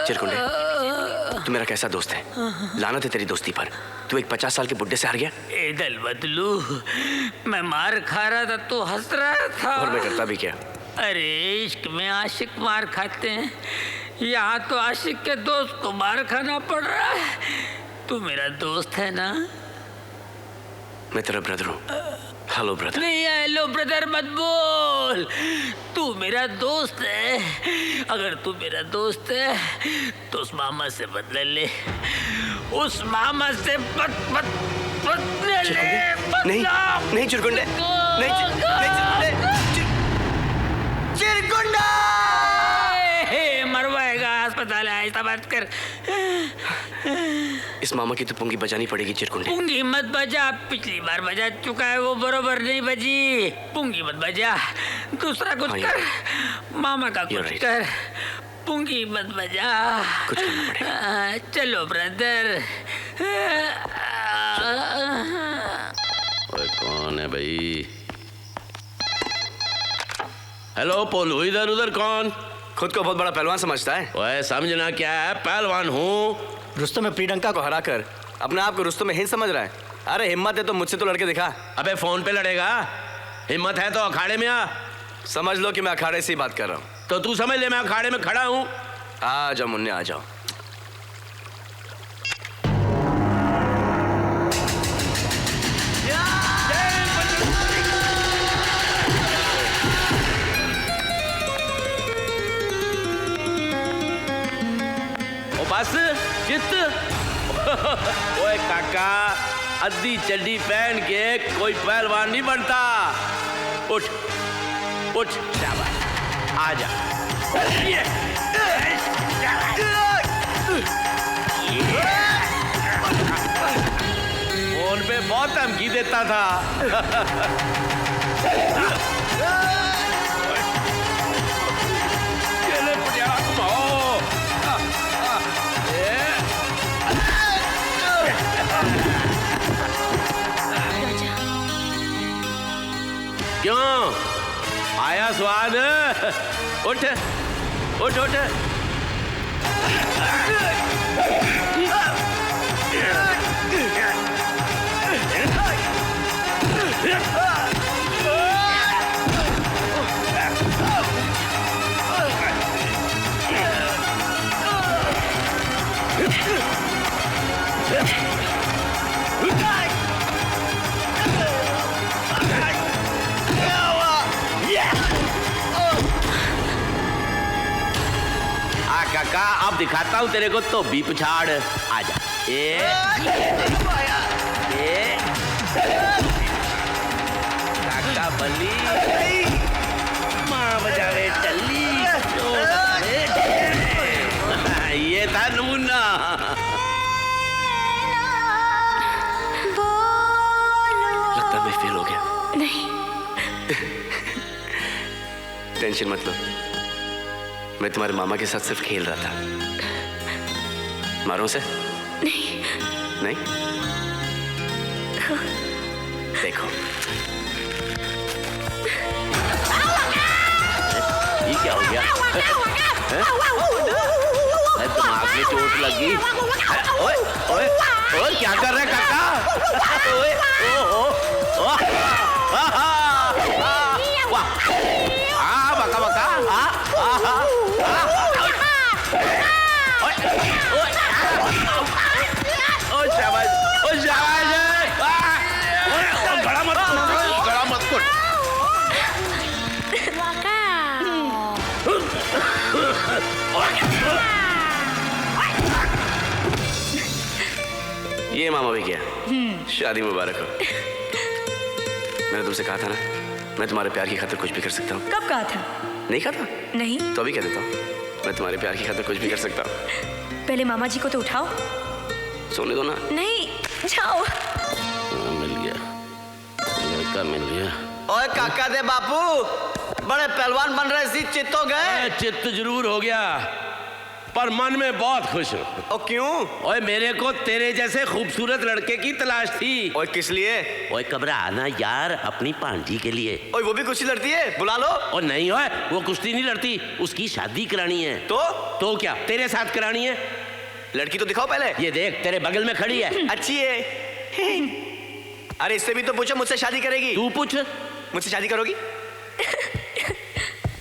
चिरकुंडे, तू मेरा कैसा दोस्त है? लानत है तेरी दोस्ती पर। तू एक 50 साल के बुड्ढे से हार गया। ए दल बदलू, मैं मार खा रहा था तो हंस रहा था। और मैं करता भी क्या? अरे इश्क में आशिक मार खाते हैं, यहाँ तो आशिक के दोस्त को मार खाना पड़ रहा है। तू मेरा दोस्त है ना? मैं तेरा ब्रदर हूँ। Hello brother. नहीं, हेलो ब्रदर मत बोल। तू मेरा दोस्त है। अगर तू मेरा दोस्त है तो उस मामा से बदला ले। उस मामा से बदला ले। नहीं चिरकुंडे, नहीं चिरकुंडा, मरवाएगा। अस्पताल है, ऐसा बात कर। इस मामा की तो पुंगी बजानी पड़ेगी चिरकुंडे। पुंगी मत बजा, पिछली बार बजा चुका है, वो बरोबर नहीं बजी। पुंगी मत बजा, दूसरा कुछ कर। मामा का कुछ कर, पुंगी मत बजा। कुछ करना पड़ेगा। चलो ब्रदर। ओए कौन है भाई? हेलो पोलू, इधर उधर कौन? खुद को बहुत बड़ा पहलवान समझता है। ओए समझना क्या है, पहलवान हूँ। रुस्तम प्रियंका को हराकर अपने आप को रुस्तम हिंद समझ रहा है। अरे हिम्मत है तो मुझसे तो लड़के दिखा। अबे फोन पे लड़ेगा? हिम्मत है तो अखाड़े में आ। समझ लो कि मैं अखाड़े से ही बात कर रहा हूँ। तो तू समझ ले मैं अखाड़े में खड़ा हूँ। आ जाओ मुन्ने, आ जाओ। बस चित। ओए काका, अद्धी चड्डी पहन के कोई पहलवान नहीं बनता। उठ उठ, शाबाश, आजा। फोन पे बहुत धमकी देता था। क्यों आया स्वाद? उठ उठ उठ। काका अब दिखाता हूँ तेरे को तो भी पिछाड़। आजा। काका बली माँ बजावे टल्ली। ये था नमूना। लगता मैं फेल हो गया। नहीं टेंशन मत लो, मैं तुम्हारे मामा के साथ सिर्फ खेल रहा था। मारो उसे? नहीं नहीं? देखो ये क्या हो गया? दिमाग में चोट लगी। ओए ओए ओए क्या कर रहे काका? ओए ओ वाह, बका बका। ओ शाबाश, ओ शाबाश। गड़ा मत कुट, गड़ा मत कुट। ये मामा भी गया। शादी मुबारक हो। मैंने तुमसे कहा था ना, मैं तुम्हारे प्यार की खातिर कुछ भी कर सकता हूँ। कब कहा था? नहीं कहा था? नहीं। तो अभी कह देता हूँ, मैं तुम्हारे प्यार की खातिर कुछ भी कर सकता हूँ। पहले मामा जी को तो उठाओ। सोने दो ना। नहीं, जाओ। मिल गया, लड़का मिल गया। ओए काका दे बापू, बड़े पहलवान बन रहे सी, चित्त हो गए? चित्त जरूर हो गया। पर मन में बहुत खुश हूँ। और क्यों? ओए मेरे को तेरे जैसे खूबसूरत लड़के की तलाश थी। और किस लिए? ओए घबराना यार, अपनी भांजी के लिए। ओए वो भी कुश्ती लड़ती है, बुला लो। और नहीं ओए, वो कुश्ती नहीं लड़ती, उसकी शादी करानी है। तो क्या तेरे साथ करानी है? लड़की तो दिखाओ पहले। ये देख तेरे बगल में खड़ी है। अच्छी है। अरे इससे भी तो पूछो, मुझसे शादी करेगी? तू पूछ, मुझसे शादी करोगी?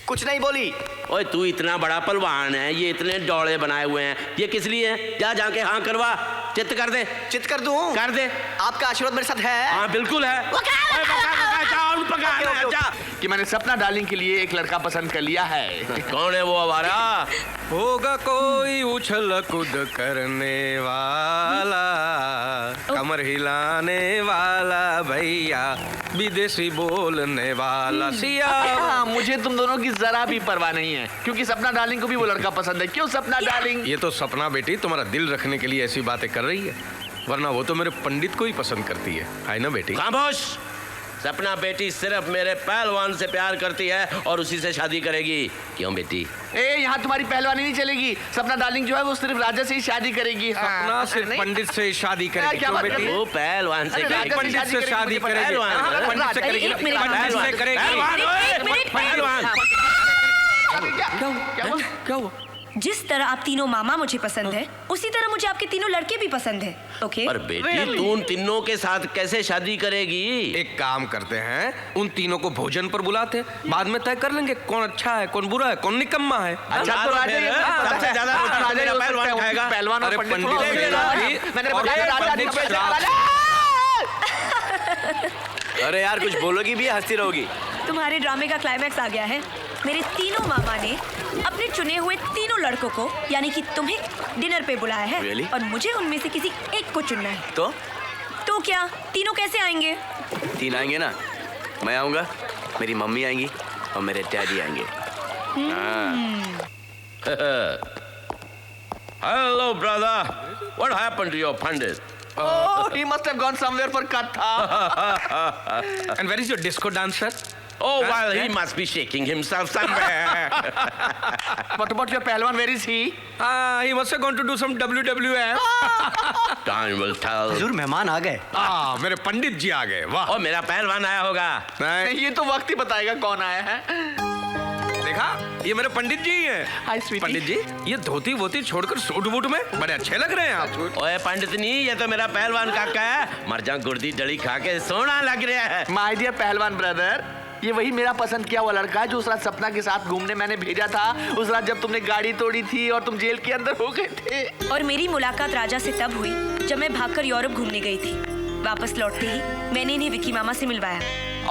कुछ नहीं बोली। ओए तू इतना बड़ा पहलवान है, ये इतने डोले बनाए हुए हैं, ये किस लिए है? जा जाके हाँ करवा, चित्त कर दे। चित्त कर दूं? कर दे। आपका आशीर्वाद मेरे साथ है? हाँ बिल्कुल है। कि मैंने सपना डार्लिंग के लिए एक लड़का पसंद कर लिया है। कौन है वो आवारा? होगा कोई उछल कूद करने वाला, कमर हिलाने वाला भैया, विदेशी बोलने वाला सिया। हाँ, मुझे तुम दोनों की जरा भी परवाह नहीं है, क्योंकि सपना डार्लिंग को भी वो लड़का पसंद है। क्यों सपना डार्लिंग? ये तो सपना बेटी तुम्हारा दिल रखने के लिए ऐसी बातें कर रही है, वरना वो तो मेरे पंडित को ही पसंद करती है ना बेटी? खामोश। सपना बेटी सिर्फ मेरे पहलवान से प्यार करती है और उसी से शादी करेगी। क्यों बेटी? यहाँ तुम्हारी पहलवानी नहीं चलेगी। सपना डार्लिंग जो है वो सिर्फ राजा से ही शादी करेगी। सपना से पंडित से शादी करेगी। क्या क्यों बात बेटी? वो पहलवान से करेगी। पंडित से शादी करेगी। पहलवान। पंडित से करेगी। एक मिनट। पंडित से करेगी। पहलवान। क्या हुआ? जिस तरह आप तीनों मामा मुझे पसंद है, उसी तरह मुझे आपके तीनों लड़के भी पसंद है। ओके? पर बेटी तू उन तीनों के साथ कैसे शादी करेगी? एक काम करते हैं, उन तीनों को भोजन पर बुलाते हैं, बाद में तय कर लेंगे कौन अच्छा है, कौन बुरा है, कौन निकम्मा है। अच्छा तो राजा ही है। सबसे ज्यादा रोटी तो मेरा पहलवान खाएगा। पहलवान और अरे पंडित पंडित को- से शादी मैंने और बताया राजा पंडित अधिक पैसे श्राद्ध। वाला। अरे यार कुछ बोलोगी भी, हंसती रहोगी। तुम्हारे ड्रामे का क्लाइमैक्स आ गया है। मेरे तीनों मामा ने अपने चुने हुए तीनों लड़कों को, यानी कि तुम्हें, डिनर पे बुलाया है। Really? और मुझे उनमें से किसी एक को चुनना है। तो क्या तीनों कैसे आएंगे? 3 आएंगे ना, मैं आऊंगा, मेरी मम्मी आएंगी और मेरे डैडी आएंगे। Hello brother, what happened to your pandit? Oh, he must have gone somewhere for katha. And where is your disco dancer? Oh well, he must be shaking himself somewhere. What about your पहलवान? Where is he? He must have gone to do some WWF. Time will tell. हुजूर मेहमान आ गए। मेरे पंडित जी आ गए। वाह। और मेरा पहलवान आया होगा। नहीं, ये तो वक्त ही बताएगा कौन आया है। देखा, ये मेरे पंडित जी हैं। Hi, sweetie. पंडित जी, ये धोती वोती छोड़कर सूट बूट में बड़े अच्छे लग रहे हैं आप। ओए पंडितनी, ये तो मेरा पहलवान काका है। मर जा गुर्दी डली खा के सोना लग रहा है। My dear पहलवान ब्रदर, ये वही मेरा पसंद किया हुआ लड़का है जो उस रात सपना के साथ घूमने मैंने भेजा था। उस रात जब तुमने गाड़ी तोड़ी थी और तुम जेल के अंदर हो गए थे। और मेरी मुलाकात राजा से तब हुई जब मैं भागकर यूरोप घूमने गई थी। वापस लौटते ही मैंने इन्हें विकी मामा से मिलवाया।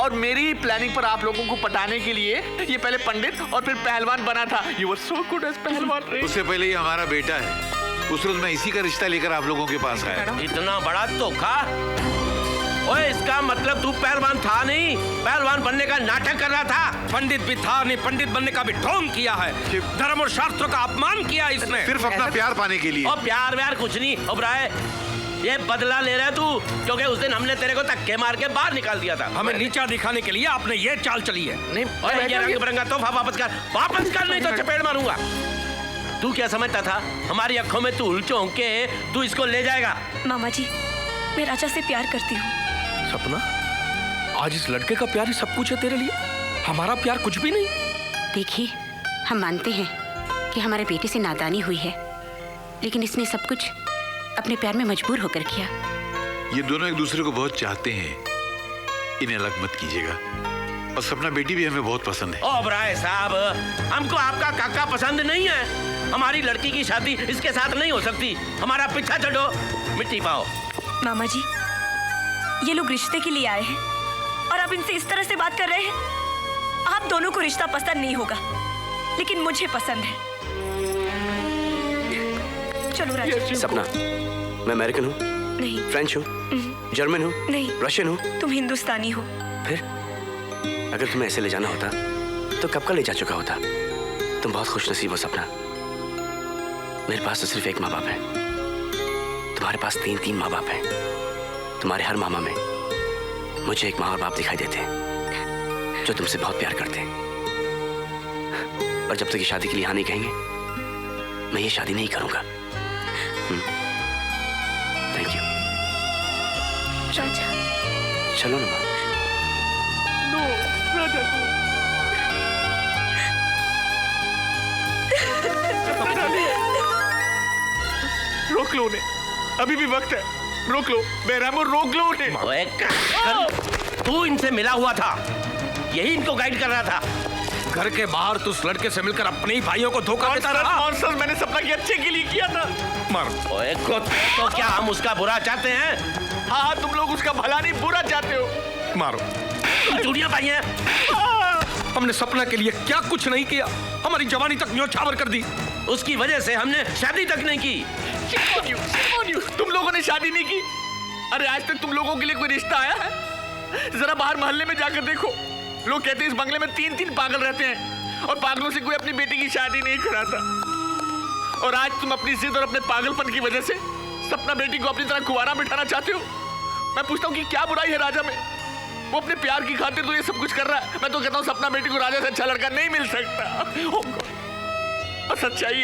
और मेरी प्लानिंग पर आप लोगों को पटाने के लिए ये पहले पंडित और फिर पहलवान बना था। You were so good as पहलवान रे। उससे पहले ये हमारा बेटा है। उस रोज मैं इसी का रिश्ता लेकर आप लोगों के पास आया। इतना बड़ा धोखा। ओए इसका मतलब तू पहलवान था नहीं, पहलवान बनने का नाटक कर रहा था। पंडित भी था नहीं, पंडित बनने का भी ढोंग किया है। धर्म और शास्त्रों का अपमान किया इसने। सिर्फ अपना प्यार पाने के लिए। और प्यार व्यार कुछ नहीं ओबराय, ये बदला ले रहा है तू, क्योंकि उस दिन हमने तेरे को धक्के मार के बाहर निकाल दिया था। हमें नीचा दिखाने के लिए आपने ये चाल चली है। नहीं, और ये रंग बिरंगा तोहफा वापस कर नहीं तो चपेट मारूंगा। तू क्या समझता था हमारी आंखों में तू उलझों के तू इसको ले जाएगा? मामा जी, मैं राजा से प्यार करती हूँ। सपना, आज इस लड़के का प्यार ही सब कुछ है तेरे लिए, हमारा प्यार कुछ भी नहीं। देखिए, हम मानते हैं कि हमारे बेटे से नादानी हुई है, लेकिन इसने सब कुछ अपने प्यार में मजबूर होकर किया। ये दोनों एक दूसरे को बहुत चाहते हैं, इन्हें अलग मत कीजिएगा। और सपना बेटी भी हमें बहुत पसंद है। ओबराय साहब, हमको आपका काका पसंद नहीं है। हमारी लड़की की शादी इसके साथ नहीं हो सकती। हमारा पीछा छोड़ो, मिट्टी पाओ। मामा जी, ये लोग रिश्ते के लिए आए हैं और आप इनसे इस तरह से बात कर रहे हैं। आप दोनों को रिश्ता पसंद नहीं होगा, लेकिन मुझे पसंद है। चलो राजा। सपना, मैं अमेरिकन हूँ, नहीं, फ्रेंच हूँ, जर्मन हूँ, नहीं, रशियन हूँ। तुम हिंदुस्तानी हो। फिर अगर तुम्हें ऐसे ले जाना होता तो कब का ले जा चुका होता। तुम बहुत खुशनसीब हो सपना। मेरे पास तो सिर्फ एक माँ बाप है, तुम्हारे पास 3-3 माँ बाप हैं। तुम्हारे हर मामा में मुझे एक माँ और बाप दिखाई देते हैं जो तुमसे बहुत प्यार करते हैं। और जब तक ये शादी के लिए हाँ नहीं कहेंगे, मैं ये शादी नहीं करूंगा। Thank you. राजा। चलो ना माँ। नो राजा रोक लो उन्हें, अभी भी वक्त है। रोक लो बेरामो, रोक लो उन्हें। ओए तू इनसे मिला हुआ था, यही इनको गाइड कर रहा था। घर के बाहर तू उस लड़के से मिलकर अपने ही भाइयों को धोखा देता रहा। मॉन्स्टर, मैंने सपना के अच्छे के लिए किया था। मार। ओए तो क्या हम उसका बुरा चाहते हैं? हाँ हाँ, तुम लोग उसका भला नहीं बुरा चाहते हो। मारो। तुम चूड़ियां पाई हैं? हमने सपना के लिए क्या कुछ नहीं किया, हमारी जवानी तक न्योछावर कर दी। उसकी वजह से हमने शादी तक नहीं की। तुम लोगों ने शादी नहीं की? अरे आज तक तुम लोगों के लिए कोई रिश्ता आया है? जरा बाहर मोहल्ले में जाकर देखो, लोग कहते हैं इस बंगले में 3-3 पागल रहते हैं और पागलों से कोई अपनी बेटी की शादी नहीं कराता। और आज तुम अपनी जिद और अपने पागलपन की वजह से सपना बेटी को अपनी तरह कुंवारा बिठाना चाहते हो। मैं पूछता हूँ कि क्या बुराई है राजा में? वो अपने प्यार की खातिर तो ये सब कुछ कर रहा है। मैं तो कहता हूँ सपना बेटी को राजा से अच्छा लड़का नहीं मिल सकता। और सच्चाई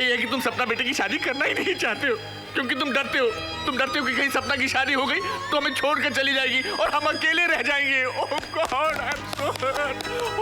है कि तुम सपना बेटे की शादी करना ही नहीं चाहते हो, क्योंकि तुम डरते हो कि कहीं सपना की शादी हो गई तो हमें छोड़कर चली जाएगी और हम अकेले रह जाएंगे। Oh God, I am so hurt.